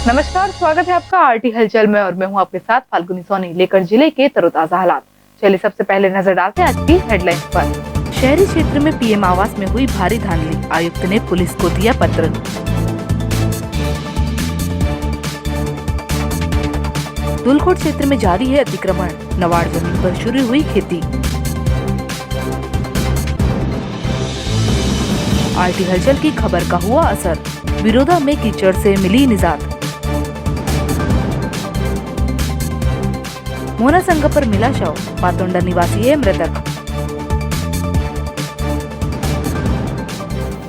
नमस्कार, स्वागत है आपका आरटी हलचल में और मैं हूं आपके साथ फाल्गुनी सोनी, लेकर जिले के तरोताजा हालात। चलिए सबसे पहले नजर डालते हैं आज की हेडलाइंस पर। शहरी क्षेत्र में पीएम आवास में हुई भारी धांधली, आयुक्त ने पुलिस को दिया पत्र। धुलकोट क्षेत्र में जारी है अतिक्रमण, नवाड़ जमीन पर शुरू हुई खेती। आरटी हलचल की खबर का हुआ असर, बिरोदा में कीचड़ से मिली निजात। मोना संघ पर मिला शव, पातोंडा निवासी है मृतक।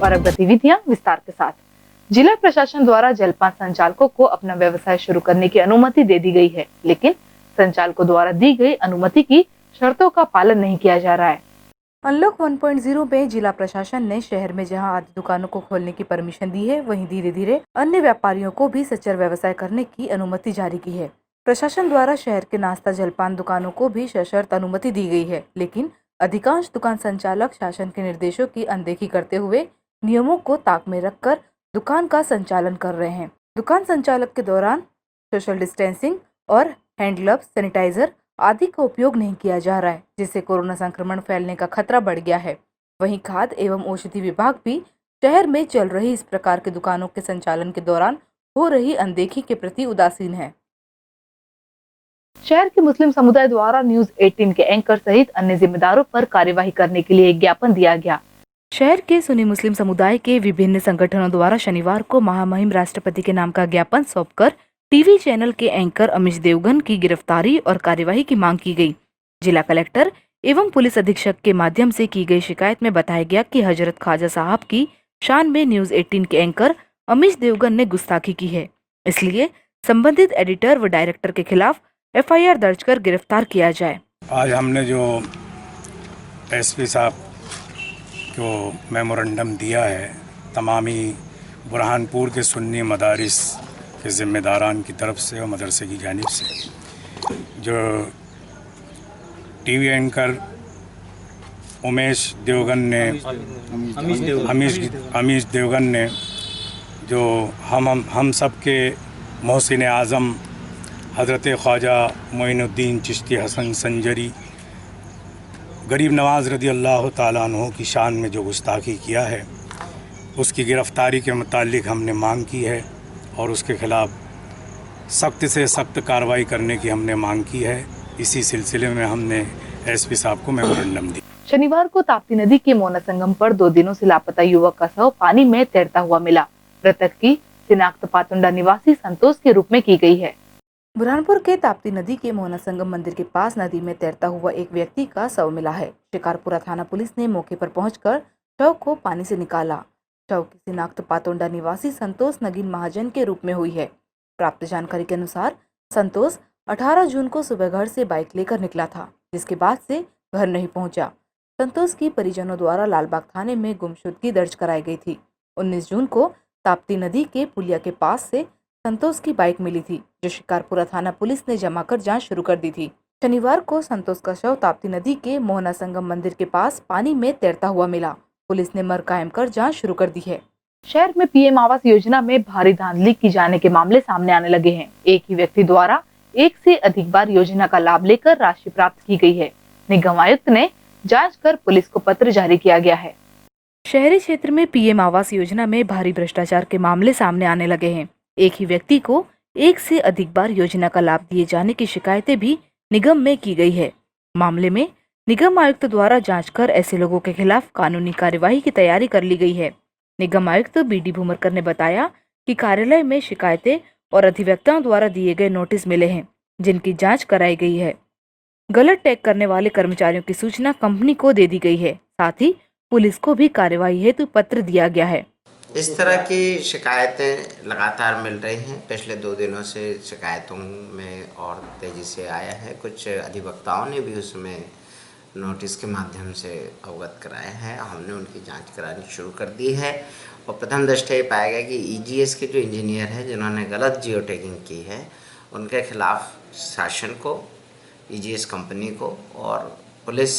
और अब गतिविधियां विस्तार के साथ। जिला प्रशासन द्वारा जलपान संचालकों को अपना व्यवसाय शुरू करने की अनुमति दे दी गई है, लेकिन संचालकों द्वारा दी गई अनुमति की शर्तों का पालन नहीं किया जा रहा है। अनलॉक 1.0 में जिला प्रशासन ने शहर में जहां आधी दुकानों को खोलने की परमिशन दी है, वहीं धीरे धीरे अन्य व्यापारियों को भी सच्चर व्यवसाय करने की अनुमति जारी की है। प्रशासन द्वारा शहर के नाश्ता जलपान दुकानों को भी सशर्त अनुमति दी गई है, लेकिन अधिकांश दुकान संचालक शासन के निर्देशों की अनदेखी करते हुए नियमों को ताक में रखकर दुकान का संचालन कर रहे हैं। दुकान संचालक के दौरान सोशल डिस्टेंसिंग और हैंड ग्लव्स, सैनिटाइजर आदि का उपयोग नहीं किया जा रहा है, जिससे कोरोना संक्रमण फैलने का खतरा बढ़ गया है। वहीं खाद्य एवं औषधि विभाग भी शहर में चल रही इस प्रकार के दुकानों के संचालन के दौरान हो रही अनदेखी के प्रति उदासीन है। शहर के मुस्लिम समुदाय द्वारा न्यूज 18 के एंकर सहित अन्य जिम्मेदारों पर कार्यवाही करने के लिए एक ज्ञापन दिया गया। शहर के सुन्नी मुस्लिम समुदाय के विभिन्न संगठनों द्वारा शनिवार को महामहिम राष्ट्रपति के नाम का ज्ञापन सौंपकर टीवी चैनल के एंकर अमीश देवगन की गिरफ्तारी और कार्यवाही की मांग की गई। जिला कलेक्टर एवं पुलिस अधीक्षक के माध्यम से की गई शिकायत में बताया गया कि हजरत ख्वाजा साहब की शान में न्यूज 18 के एंकर अमीश देवगन ने गुस्ताखी की है, इसलिए संबंधित एडिटर व डायरेक्टर के खिलाफ FIR दर्ज कर गिरफ्तार किया जाए। आज हमने जो SP साहब को मेमोरेंडम दिया है, तमामी बुरहानपुर के सुन्नी मदारिस के ज़िम्मेदारान की तरफ से और मदरसे की जानिब से, जो टीवी एंकर उमेश देवगन ने अमीश देवगन ने जो हम सब के मोहसिन आज़म हज़रत ख्वाजा मोइनुद्दीन चिश्ती हसन संजरी गरीब नवाज़ रदी अल्लाह ताला अन्हु की शान में जो गुस्ताखी किया है, उसकी गिरफ़्तारी के मुतालिक हमने मांग की है और उसके ख़िलाफ़ सख्त से सख्त कार्रवाई करने की हमने मांग की है। इसी सिलसिले में हमने SP साहब को मेमोरेंडम दी। शनिवार को ताप्ती नदी के मोना संगम पर 2 दिनों से लापता युवक का शव पानी में तैरता हुआ मिला। मृतक की शिनाख्त पातुंडा निवासी संतोष के रूप में की गई है। बुरहानपुर के ताप्ती नदी के मोहना संगम मंदिर के पास नदी में तैरता हुआ एक व्यक्ति का शव मिला है। शिकारपुरा थाना पुलिस ने मौके पर पहुंचकर शव को पानी से निकाला। शव की शिनाख्त पातोंडा निवासी संतोष नगीन महाजन के रूप में हुई है। प्राप्त जानकारी के अनुसार संतोष 18 जून को सुबह घर से बाइक लेकर निकला था, जिसके बाद से घर नहीं पहुंचा। संतोष की परिजनों द्वारा लालबाग थाने में गुमशुदगी दर्ज कराई गई थी। 19 जून को ताप्ती नदी के पुलिया के पास से संतोष की बाइक मिली थी, जो शिकारपुरा थाना पुलिस ने जमा कर जांच शुरू कर दी थी। शनिवार को संतोष का शव ताप्ती नदी के मोहना संगम मंदिर के पास पानी में तैरता हुआ मिला। पुलिस ने मर कायम कर जांच शुरू कर दी है। शहर में पीएम आवास योजना में भारी धांधली की जाने के मामले सामने आने लगे हैं। एक ही व्यक्ति द्वारा एक से अधिक बार योजना का लाभ लेकर राशि प्राप्त की गई है। निगम आयुक्त ने जाँच कर पुलिस को पत्र जारी किया गया है। शहरी क्षेत्र में पीएम आवास योजना में भारी भ्रष्टाचार के मामले सामने आने लगे हैं। एक ही व्यक्ति को एक से अधिक बार योजना का लाभ दिए जाने की शिकायतें भी निगम में की गई है। मामले में निगम आयुक्त द्वारा जांच कर ऐसे लोगों के खिलाफ कानूनी कार्यवाही की तैयारी कर ली गई है। निगम आयुक्त BD भूमरकर ने बताया कि कार्यालय में शिकायतें और अधिवक्ताओं द्वारा दिए गए नोटिस मिले हैं, जिनकी जाँच कराई गई है। गलत टैग करने वाले कर्मचारियों की सूचना कंपनी को दे दी गई है। साथ ही पुलिस को भी कार्यवाही हेतु पत्र दिया गया है। इस तरह की शिकायतें लगातार मिल रही हैं। पिछले 2 दिनों से शिकायतों में और तेज़ी से आया है। कुछ अधिवक्ताओं ने भी उसमें नोटिस के माध्यम से अवगत कराया है। हमने उनकी जांच करानी शुरू कर दी है और प्रथम दृष्टया पाया गया कि EGS के जो इंजीनियर हैं, जिन्होंने गलत जियो टैगिंग की है, उनके खिलाफ शासन को, EGS कंपनी को और पुलिस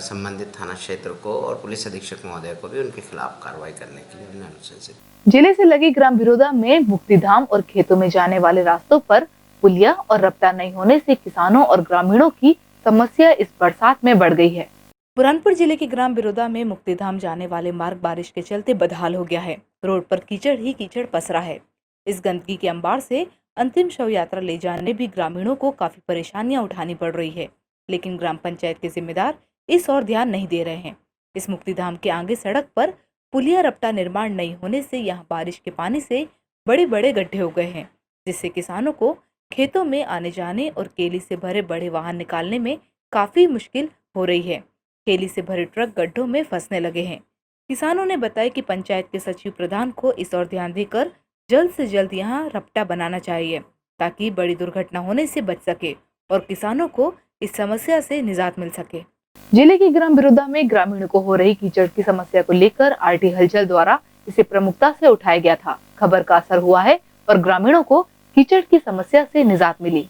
संबंधित थाना क्षेत्र को और पुलिस अधीक्षक महोदय को भी उनके खिलाफ कार्रवाई करने के लिए हमने अनुशंसित। जिले से लगे ग्राम बिरोदा में मुक्तिधाम और खेतों में जाने वाले रास्तों पर पुलिया और रपटा नहीं होने से किसानों और ग्रामीणों की समस्या इस बरसात में बढ़ गई है। बुरहानपुर जिले के ग्राम बिरोदा में मुक्तिधाम जाने वाले मार्ग बारिश के चलते बदहाल हो गया है। रोड पर कीचड़ ही कीचड़ पसरा है। इस गंदगी के अंबार से अंतिम शव यात्रा ले जाने भी ग्रामीणों को काफी परेशानियां उठानी पड़ रही है, लेकिन ग्राम पंचायत के जिम्मेदार इस ओर ध्यान नहीं दे रहे हैं। इस मुक्तिधाम के आगे सड़क पर पुलिया रपटा निर्माण नहीं होने से यहां बारिश के पानी से बड़े बड़े गड्ढे हो गए हैं, जिससे किसानों को खेतों में आने जाने और केली से भरे बड़े वाहन निकालने में काफी मुश्किल हो रही है। केली से भरे ट्रक गड्ढों में फंसने लगे हैं। किसानों ने बताया कि पंचायत के सचिव प्रधान को इस ओर ध्यान देकर जल्द से जल्द यहां रपटा बनाना चाहिए, ताकि बड़ी दुर्घटना होने से बच सके और किसानों को इस समस्या से निजात मिल सके। जिले के ग्राम बिरोदा में ग्रामीणों को हो रही कीचड़ की समस्या को लेकर आरटी हलचल द्वारा इसे प्रमुखता से उठाया गया था। खबर का असर हुआ है और ग्रामीणों को कीचड़ की समस्या से निजात मिली।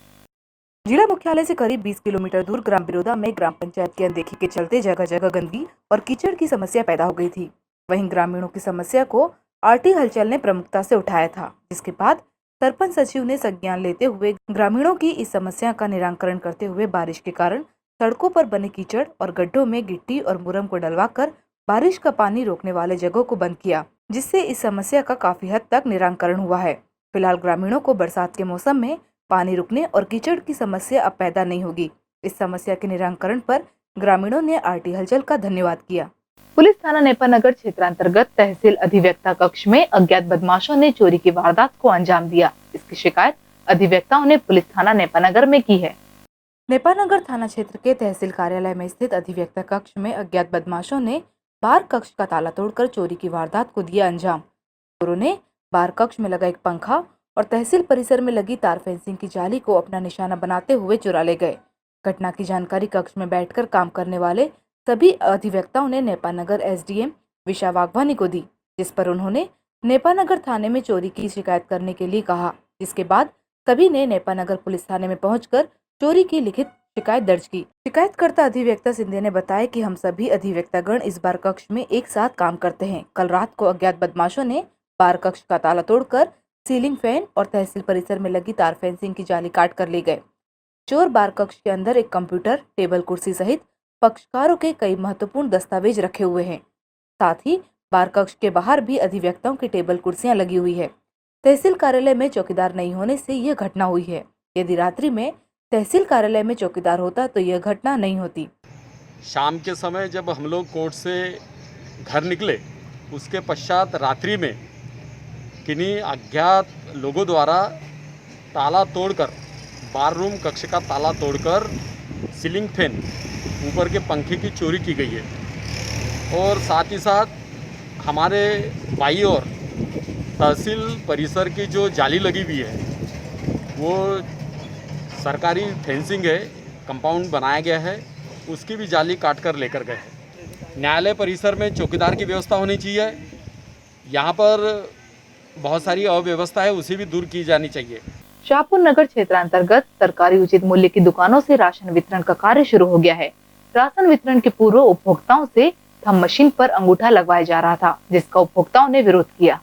जिला मुख्यालय से करीब 20 किलोमीटर दूर ग्राम बिरोदा में ग्राम पंचायत की अनदेखी के चलते जगह जगह गंदगी और कीचड़ की समस्या पैदा हो गई थी। वहीं ग्रामीणों की समस्या को आरटी हलचल ने प्रमुखता से उठाया था, जिसके बाद सरपंच सचिव ने संज्ञान लेते हुए ग्रामीणों की इस समस्या का निराकरण करते हुए बारिश के कारण सड़कों पर बने कीचड़ और गड्ढों में गिट्टी और मुरम को डलवाकर बारिश का पानी रोकने वाले जगहों को बंद किया, जिससे इस समस्या का काफी हद तक निराकरण हुआ है। फिलहाल ग्रामीणों को बरसात के मौसम में पानी रुकने और कीचड़ की समस्या अब पैदा नहीं होगी। इस समस्या के निराकरण पर ग्रामीणों ने आरटी हलचल का धन्यवाद किया। पुलिस थाना नेपानगर क्षेत्रांतर्गत तहसील अधिवक्ता कक्ष में अज्ञात बदमाशों ने चोरी की वारदात को अंजाम दिया। इसकी शिकायत अधिवक्ताओं ने पुलिस थाना नेपानगर में की है। नेपानगर थाना क्षेत्र के तहसील कार्यालय में स्थित अधिवक्ता कक्ष में अज्ञात बदमाशों ने बार कक्ष का ताला तोड़कर चोरी की वारदात को दिया अंजाम। चोरों ने बार कक्ष में लगा एक पंखा और तहसील परिसर में लगी तार फेंसिंग की जाली को अपना निशाना बनाते हुए चुरा ले गए। घटना की जानकारी कक्ष में बैठकर काम करने वाले सभी अधिवक्ताओं ने नेपानगर एसडीएम विशा वाघवानी को दी, जिस पर उन्होंने नेपानगर थाने में चोरी की शिकायत करने के लिए कहा, जिसके बाद सभी ने नेपानगर पुलिस थाने में पहुंचकर चोरी की लिखित शिकायत दर्ज की। शिकायतकर्ता अधिवक्ता सिंधे ने बताया कि हम सभी अधिवक्तागण इस बार कक्ष में एक साथ काम करते हैं। कल रात को अज्ञात बदमाशों ने बार कक्ष का ताला तोड़कर सीलिंग फैन और तहसील परिसर में लगी तार फेंसिंग की जाली काट कर ले गए। चोर बार कक्ष के अंदर एक कंप्यूटर, टेबल कुर्सी सहित पक्षकारों के कई महत्वपूर्ण दस्तावेज रखे हुए हैं। साथ ही बार कक्ष के बाहर भी अधिवक्ताओं की टेबल कुर्सियां लगी हुई है। तहसील कार्यालय में चौकीदार नहीं होने से यह घटना हुई है। यदि रात्रि में तहसील कार्यालय में चौकीदार होता तो यह घटना नहीं होती। शाम के समय जब हम लोग कोर्ट से घर निकले, उसके पश्चात रात्रि में किन्हीं अज्ञात लोगों द्वारा ताला तोड़कर, बार रूम कक्ष का ताला तोड़कर सीलिंग फैन, ऊपर के पंखे की चोरी की गई है। और साथ ही साथ हमारे बाई ओर तहसील परिसर की जो जाली लगी हुई है, वो सरकारी फेंसिंग है, कंपाउंड बनाया गया है, उसकी भी जाली काट कर लेकर गए हैं। न्यायालय परिसर में चौकीदार की व्यवस्था होनी चाहिए। यहाँ पर बहुत सारी अव्यवस्था है, उसे भी दूर की जानी चाहिए। शाहपुर नगर क्षेत्रांतर्गत सरकारी उचित मूल्य की दुकानों से राशन वितरण का कार्य शुरू हो गया है। राशन वितरण के पूर्व उपभोक्ताओं से थंब मशीन पर अंगूठा लगवाया जा रहा था, जिसका उपभोक्ताओं ने विरोध किया।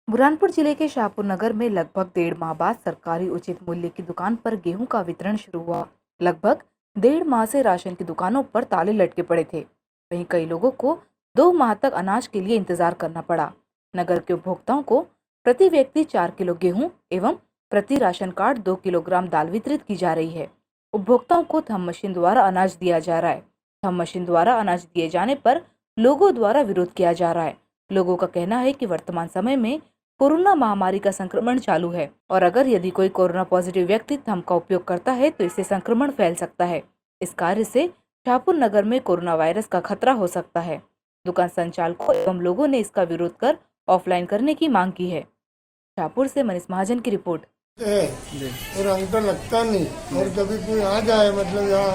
बुरहानपुर जिले के शाहपुर नगर में लगभग 1.5 माह बाद सरकारी उचित मूल्य की दुकान पर गेहूं का वितरण शुरू हुआ। लगभग 1.5 माह से राशन की दुकानों पर ताले लटके पड़े थे। वहीं कई लोगों को 2 माह तक अनाज के लिए इंतजार करना पड़ा। नगर के उपभोक्ताओं को प्रति व्यक्ति 4 किलो गेहूं एवं प्रति राशन कार्ड 2 किलोग्राम दाल वितरित की जा रही है। उपभोक्ताओं को थंब मशीन द्वारा अनाज दिया जा रहा है। थंब मशीन द्वारा अनाज दिए जाने पर लोगों द्वारा विरोध किया जा रहा है। लोगों का कहना है कि वर्तमान समय में कोरोना महामारी का संक्रमण चालू है और अगर यदि कोई कोरोना पॉजिटिव व्यक्ति थंब का उपयोग करता है तो इससे संक्रमण फैल सकता है। इस कार्य से शाहपुर नगर में कोरोना वायरस का खतरा हो सकता है। दुकान संचालकों एवं लोगों ने इसका विरोध कर ऑफलाइन करने की मांग की है। शाहपुर से मनीष महाजन की रिपोर्ट। और अंतर लगता नहीं, और कभी कोई आ जाए मतलब यहाँ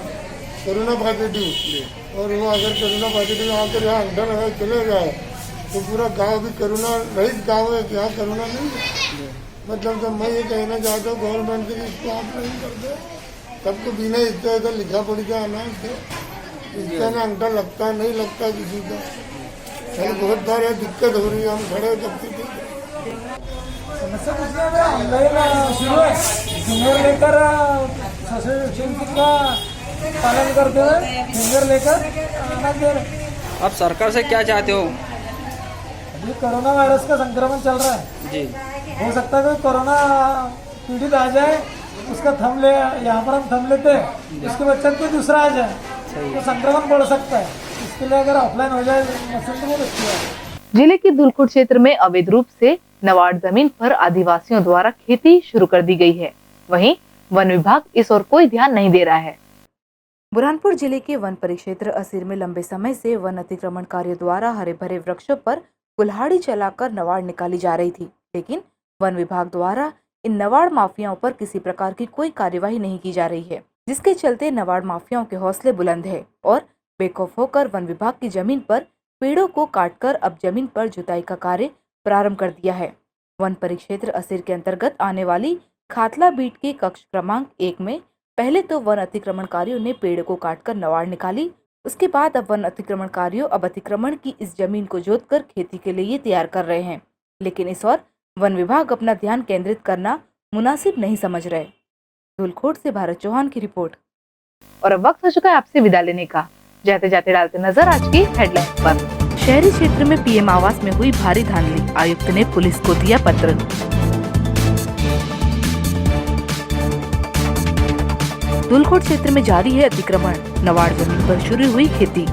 कोरोना पॉजिटिव, और वो अगर कोरोना पॉजिटिव आकर यहाँ अंडा लगा चले जाए तो पूरा गांव भी कोरोना रहित गांव है, यहाँ कोरोना नहीं है। मतलब तो मैं ये कहना चाहता हूँ गवर्नमेंट से कि इसको ऑफलाइन कर दे, सबको बिना इतना लिखा पड़ी का आना है। इसका ना अंगठा लगता नहीं लगता किसी का, यानी बहुत बार ये दिक्कत हो रही है, हम खड़े तब से समस्या कुछ नहीं है, ऑनलाइन शुरू है, फिंगर लेकर सोशल डिस्टेंसिंग का पालन करते हुए फिंगर लेकर आना दे रहे। आप सरकार से क्या चाहते हो? अभी कोरोना वायरस का संक्रमण चल रहा है जी, हो सकता है कोई कोरोना पीड़ित आ जाए, उसका थंब ले, यहाँ पर हम थंब लेते हैं, उसके बच्चे कोई दूसरा आ जाए तो संक्रमण बढ़ सकता है। इसके लिए अगर ऑफलाइन हो जाए मशीन तो बहुत अच्छी है। जिले के दुलखुट क्षेत्र में अवैध रूप से नवाड़ जमीन पर आदिवासियों द्वारा खेती शुरू कर दी गई है। वहीं वन विभाग इस ओर कोई ध्यान नहीं दे रहा है। बुरहानपुर जिले के वन परिक्षेत्र असीर में लंबे समय से वन अतिक्रमणकारियों द्वारा हरे भरे वृक्षों पर कुल्हाड़ी चलाकर नवाड़ निकाली जा रही थी, लेकिन वन विभाग द्वारा इन नवाड़ माफियाओं पर किसी प्रकार की कोई कार्यवाही नहीं की जा रही है, जिसके चलते नवाड़ माफियाओं के हौसले बुलंद है और बेखौफ होकर वन विभाग की जमीन पर पेड़ों को काटकर अब जमीन पर जुताई का कार्य प्रारंभ कर दिया है। वन परिक्षेत्र असीर के अंतर्गत आने वाली खातला बीट के कक्ष क्रमांक 1 में पहले तो वन अतिक्रमणकारियों ने पेड़ को काटकर नवाड़ निकाली, उसके बाद अब वन अतिक्रमणकारियों अब अतिक्रमण की इस जमीन को जोतकर खेती के लिए तैयार कर रहे हैं, लेकिन इस ओर वन विभाग अपना ध्यान केंद्रित करना मुनासिब नहीं समझ रहे। धुलखोट से भारत चौहान की रिपोर्ट। और अब वक्त हो चुका है आपसे विदा लेने का। जाते जाते डालते नजर आज की हेडलाइन पर। शहरी क्षेत्र में पीएम आवास में हुई भारी धांधली, आयुक्त ने पुलिस को दिया पत्र। धुलखोट क्षेत्र में जारी है अतिक्रमण, नवाड़ जमीन पर शुरू हुई खेती।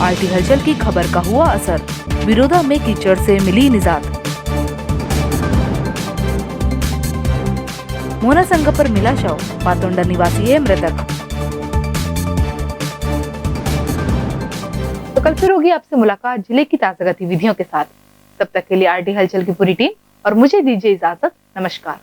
आरटी हलचल की खबर का हुआ असर, विरोधा में कीचड़ से मिली निजात। मोना संघ पर मिला शव, पातोंडा निवासी है मृतक। तो कल फिर होगी आपसे मुलाकात जिले की ताजा गतिविधियों के साथ। तब तक के लिए आरटी हलचल की पूरी टीम और मुझे दीजिए इजाजत। नमस्कार।